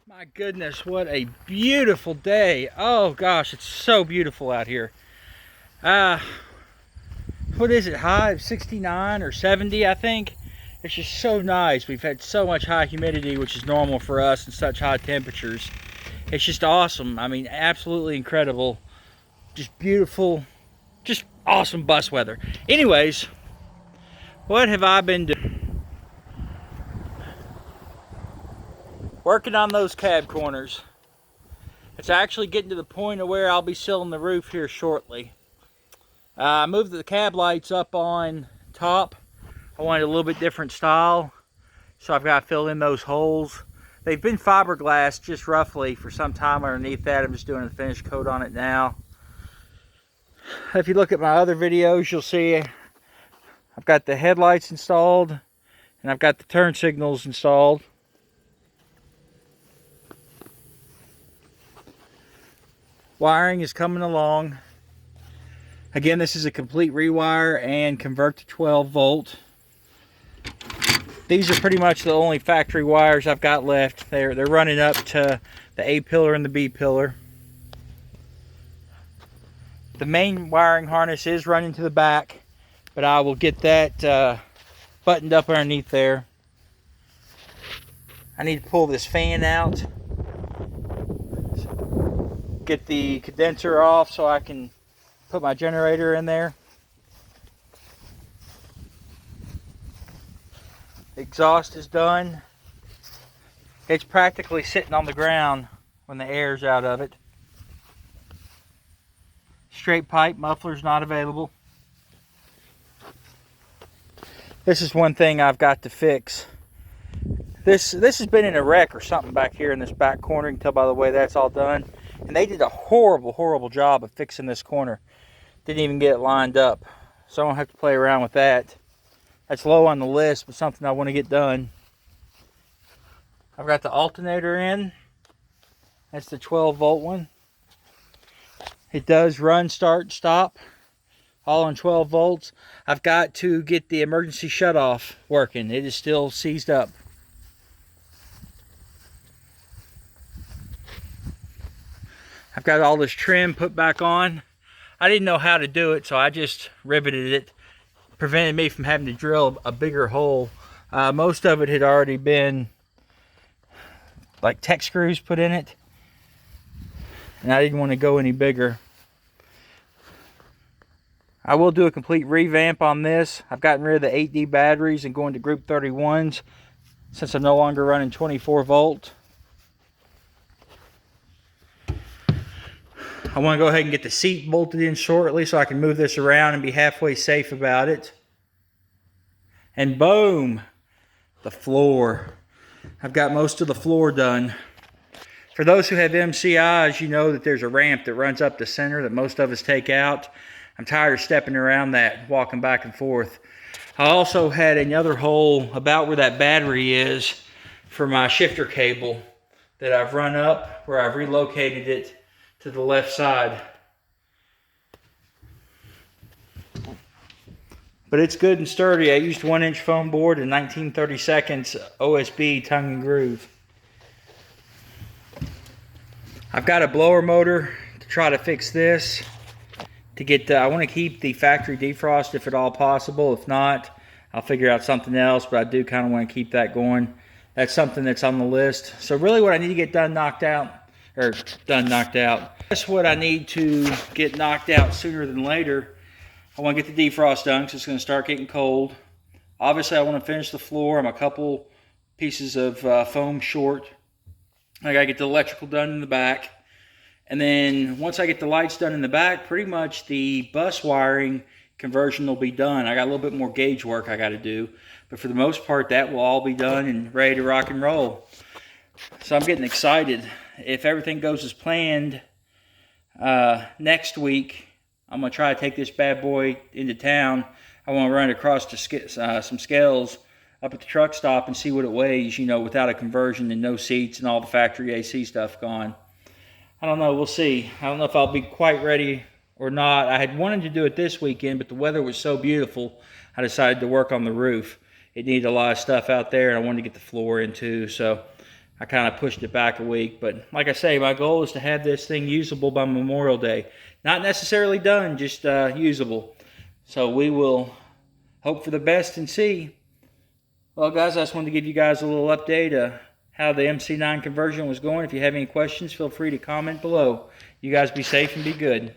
My goodness, what a beautiful day. Oh gosh, it's so beautiful out here. What is it, high of 69 or 70, I think? It's just so nice. We've had so much high humidity, which is normal for us, and such high temperatures. It's just awesome. I mean, absolutely incredible. Just beautiful, just awesome bus weather. Anyways, what have I been doing? Working on those cab corners. It's actually getting to the point of where I'll be sealing the roof here shortly. I moved the cab lights up on top. I wanted a little bit different style, so I've got to fill in those holes. They've been fiberglass just roughly for some time underneath that. I'm just doing a finish coat on it now. If you look at my other videos, you'll see I've got the headlights installed and I've got the turn signals installed. Wiring is coming along. Again, this is a complete rewire and convert to 12 volt. These are pretty much the only factory wires I've got left. They're running up to the A pillar and the B pillar. The main wiring harness is running to the back, but I will get that buttoned up underneath there. I need to pull this fan out, get the condenser off so I can put my generator in there. Exhaust is done. It's practically sitting on the ground when the air's out of it. Straight pipe, muffler's not available. This is one thing I've got to fix. This has been in a wreck or something back here in this back corner. You can tell by the way that's all done. And they did a horrible job of fixing this corner. Didn't even get it lined up. So I don't have to play around with that. That's low on the list, but something I want to get done. I've got the alternator in. That's the 12 volt one. It does run, start, stop, all on 12 volts. I've got to get the emergency shutoff working. It is still seized up. I've got all this trim put back on. I didn't know how to do it, so I just riveted it. Prevented me from having to drill a bigger hole. Most of it had already been like tech screws put in it, and I didn't want to go any bigger. I will do a complete revamp on this. I've gotten rid of the 8D batteries and going to group 31s since I'm no longer running 24 volt. I want to go ahead and get the seat bolted in shortly so I can move this around and be halfway safe about it. And boom, the floor. I've got most of the floor done. For those who have MCIs, you know that there's a ramp that runs up the center that most of us take out. I'm tired of stepping around that, walking back and forth. I also had another hole about where that battery is for my shifter cable that I've run up, where I've relocated it to the left side. But it's good and sturdy. I used 1-inch foam board and 1932 OSB tongue and groove. I've got a blower motor to try to fix this. To get, I want to keep the factory defrost if at all possible. If not, I'll figure out something else, but I do kind of want to keep that going. That's something that's on the list. So really what I need to get knocked out. That's what I need to get knocked out sooner than later. I want to get the defrost done because it's going to start getting cold. Obviously, I want to finish the floor. I'm a couple pieces of foam short. I got to get the electrical done in the back. And then once I get the lights done in the back, pretty much the bus wiring conversion will be done. I got a little bit more gauge work I got to do. But for the most part, that will all be done and ready to rock and roll. So I'm getting excited. If everything goes as planned, next week, I'm going to try to take this bad boy into town. I want to run it across to some scales up at the truck stop and see what it weighs, you know, without a conversion and no seats and all the factory AC stuff gone. I don't know. We'll see. I don't know if I'll be quite ready or not. I had wanted to do it this weekend, but the weather was so beautiful, I decided to work on the roof. It needed a lot of stuff out there, and I wanted to get the floor in too. So I kind of pushed it back a week. But like I say, my goal is to have this thing usable by Memorial Day. Not necessarily done, just usable. So we will hope for the best and see. Well, guys, I just wanted to give you guys a little update of how the MC9 conversion was going. If you have any questions, feel free to comment below. You guys be safe and be good.